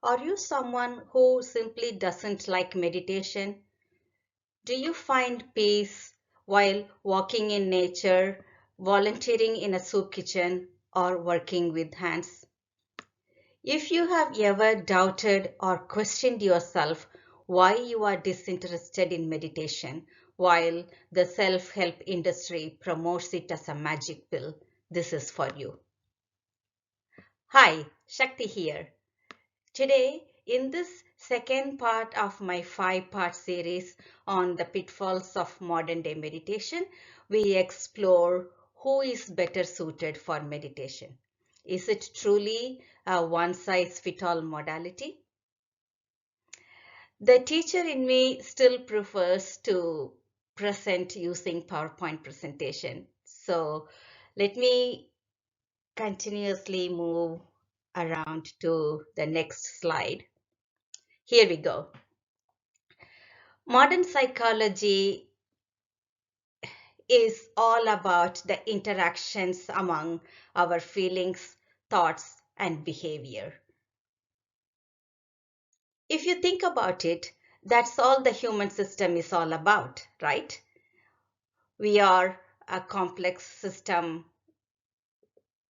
Are you someone who simply doesn't like meditation? Do you find peace while walking in nature, volunteering in a soup kitchen, or working with hands? If you have ever doubted or questioned yourself why you are disinterested in meditation while the self-help industry promotes it as a magic pill, this is for you. Hi, Shakti here. Today, in this second part of my 5-part series on the pitfalls of modern day meditation, we explore who is better suited for meditation. Is it truly a one-size-fits-all modality? The teacher in me still prefers to present using PowerPoint presentation. So let me continuously move around to the next slide. Here we go. Modern psychology is all about the interactions among our feelings, thoughts, and behavior. If you think about it, that's all the human system is all about, right? We are a complex system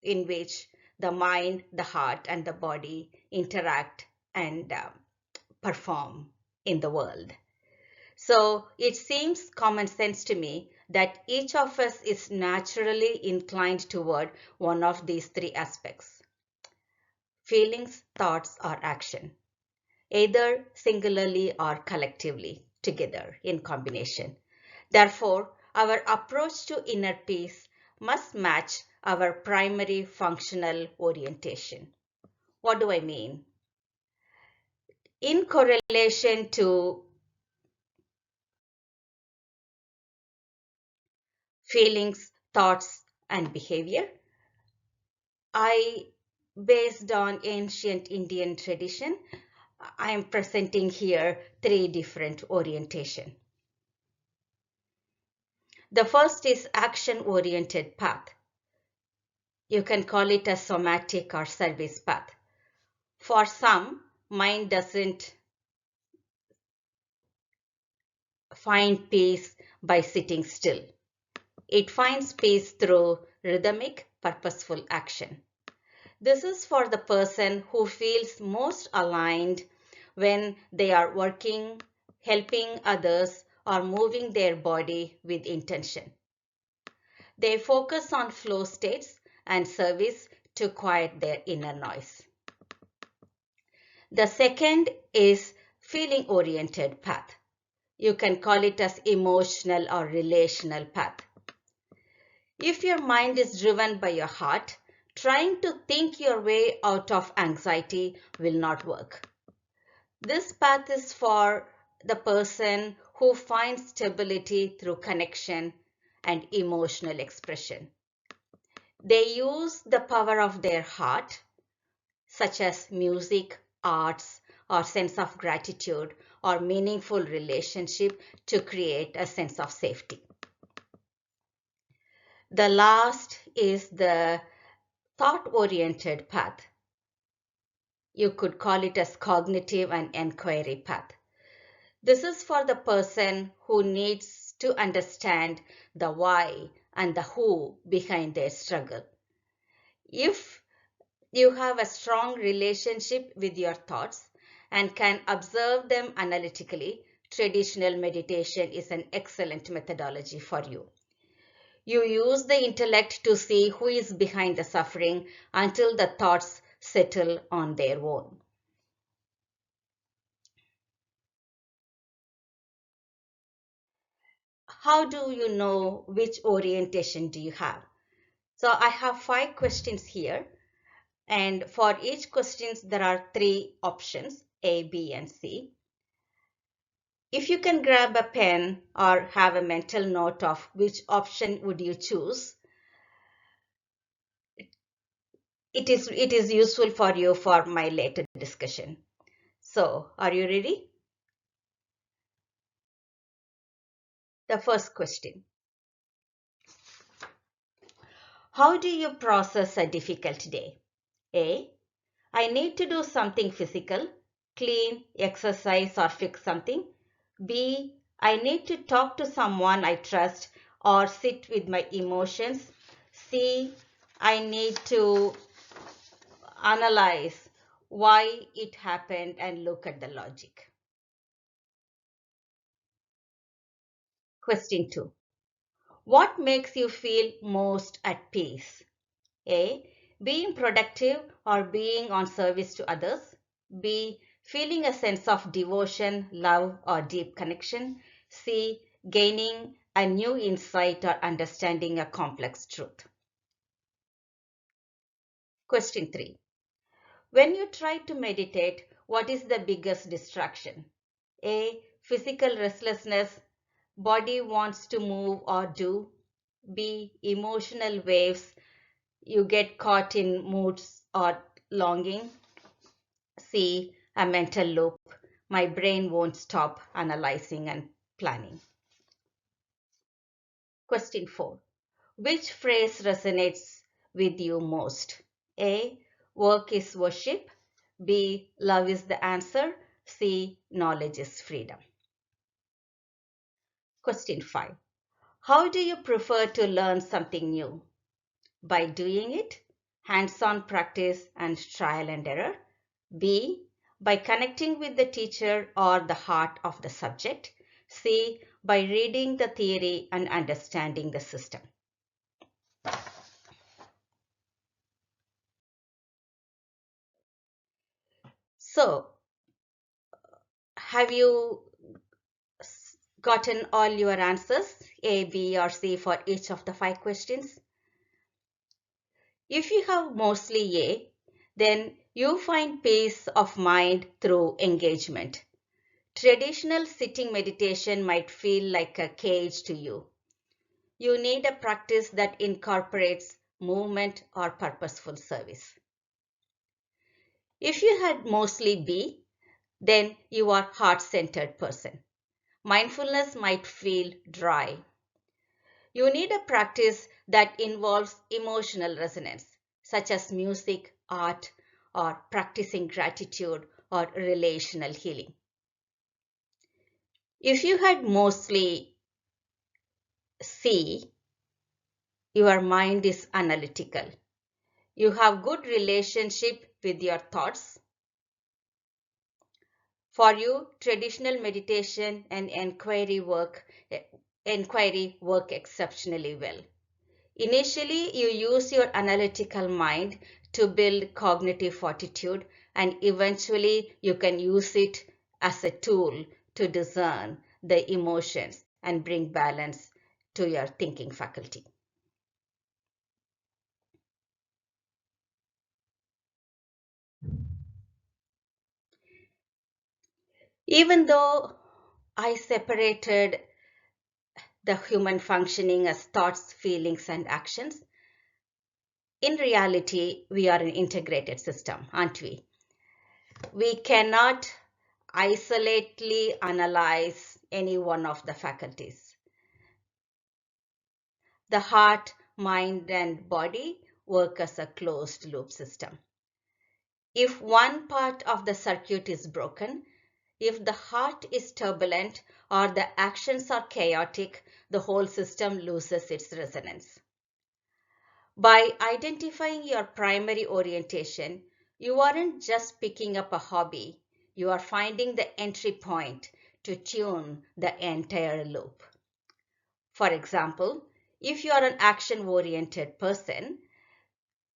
in which the mind, the heart, and the body interact and perform in the world. So it seems common sense to me that each of us is naturally inclined toward one of these three aspects: feelings, thoughts, or action, either singularly or collectively, together in combination. Therefore, our approach to inner peace must match our primary functional orientation. What do I mean? In correlation to feelings, thoughts, and behavior, based on ancient Indian tradition, I am presenting here 3 different orientation. The first is action-oriented path. You can call it a somatic or service path. For some, mind doesn't find peace by sitting still. It finds peace through rhythmic, purposeful action. This is for the person who feels most aligned when they are working, helping others, or moving their body with intention. They focus on flow states and service to quiet their inner noise. The second is feeling-oriented path. You can call it as emotional or relational path. If your mind is driven by your heart, trying to think your way out of anxiety will not work. This path is for the person who finds stability through connection and emotional expression. They use the power of their heart, such as music, arts, or sense of gratitude or meaningful relationship, to create a sense of safety. The last is the thought-oriented path. You could call it as cognitive and inquiry path. This is for the person who needs to understand the why and the who behind their struggle. If you have a strong relationship with your thoughts and can observe them analytically, traditional meditation is an excellent methodology for you. You use the intellect to see who is behind the suffering until the thoughts settle on their own. How do you know which orientation do you have? So I have 5 questions here, and for each question there are 3 options, A, B, and C. If you can grab a pen or have a mental note of which option would you choose, it is useful for you for my later discussion. So, are you ready? The first question. How do you process a difficult day? A, I need to do something physical. clean, exercise, or fix something. B. I need to talk to someone I trust or sit with my emotions. C. I need to analyze why it happened and look at the logic. Question 2. What makes you feel most at peace? A. Being productive or being on service to others. B. Feeling a sense of devotion, love, or deep connection. C. Gaining a new insight or understanding a complex truth. Question 3. When you try to meditate, what is the biggest distraction? A. Physical restlessness, body wants to move or do. B. Emotional waves, you get caught in moods or longing. C. A mental loop, my brain won't stop analyzing and planning. Question 4. Which phrase resonates with you most? A. Work is worship. B. Love is the answer. C. Knowledge is freedom. Question 5. How do you prefer to learn something new? By doing it, hands-on practice and trial and error. B. By connecting with the teacher or the heart of the subject. C. By reading the theory and understanding the system. So, have you gotten all your answers, A, B, or C, for each of the 5 questions? If you have mostly A, then you find peace of mind through engagement. Traditional sitting meditation might feel like a cage to you. You need a practice that incorporates movement or purposeful service. If you had mostly B, then you are heart-centered person. Mindfulness might feel dry. You need a practice that involves emotional resonance, such as music, art, or practicing gratitude or relational healing. If you had mostly C, your mind is analytical. You have good relationship with your thoughts. For you, traditional meditation and inquiry work exceptionally well. Initially, you use your analytical mind to build cognitive fortitude, and eventually you can use it as a tool to discern the emotions and bring balance to your thinking faculty. Even though I separated the human functioning as thoughts, feelings, and actions, in reality, we are an integrated system, aren't we? We cannot isolately analyze any one of the faculties. The heart, mind, and body work as a closed loop system. If one part of the circuit is broken, if the heart is turbulent or the actions are chaotic, the whole system loses its resonance. By identifying your primary orientation, you aren't just picking up a hobby, you are finding the entry point to tune the entire loop. For example, if you are an action-oriented person,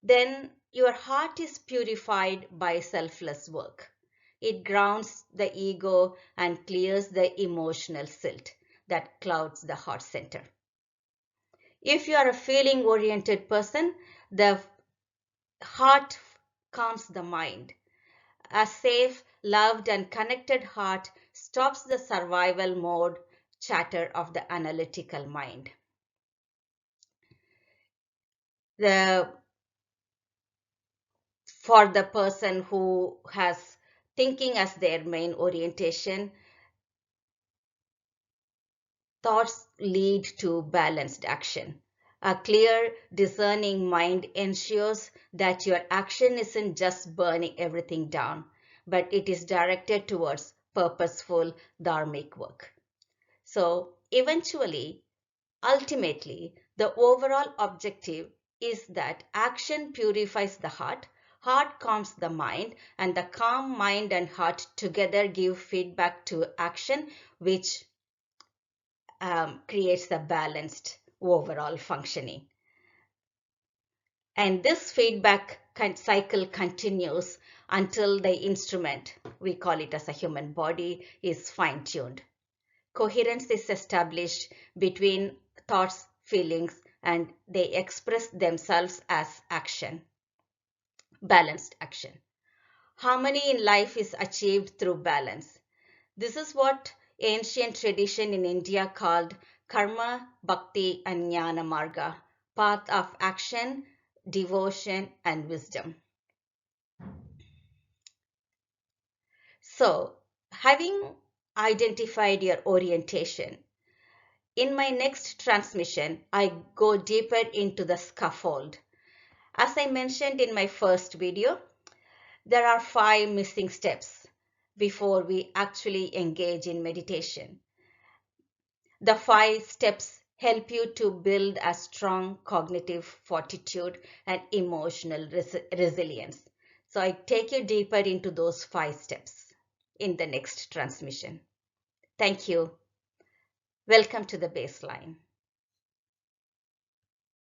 then your heart is purified by selfless work. It grounds the ego and clears the emotional silt that clouds the heart center. If you are a feeling-oriented person, the heart calms the mind. A safe, loved, and connected heart stops the survival mode chatter of the analytical mind. For the person who has thinking as their main orientation, thoughts lead to balanced action. A clear, discerning mind ensures that your action isn't just burning everything down, but it is directed towards purposeful dharmic work. So eventually, ultimately, the overall objective is that action purifies the heart, heart calms the mind, and the calm mind and heart together give feedback to action, which creates the balanced overall functioning. And this feedback cycle continues until the instrument, we call it as a human body, is fine-tuned. Coherence is established between thoughts, feelings, and they express themselves as action, balanced action. Harmony in life is achieved through balance. This is what ancient tradition in India called karma, bhakti, and jnana marga, path of action, devotion, and wisdom. So, having identified your orientation, in my next transmission, I go deeper into the scaffold. As I mentioned in my first video, there are 5 missing steps before we actually engage in meditation. The 5 steps help you to build a strong cognitive fortitude and emotional resilience. So I take you deeper into those 5 steps in the next transmission. Thank you. Welcome to the baseline.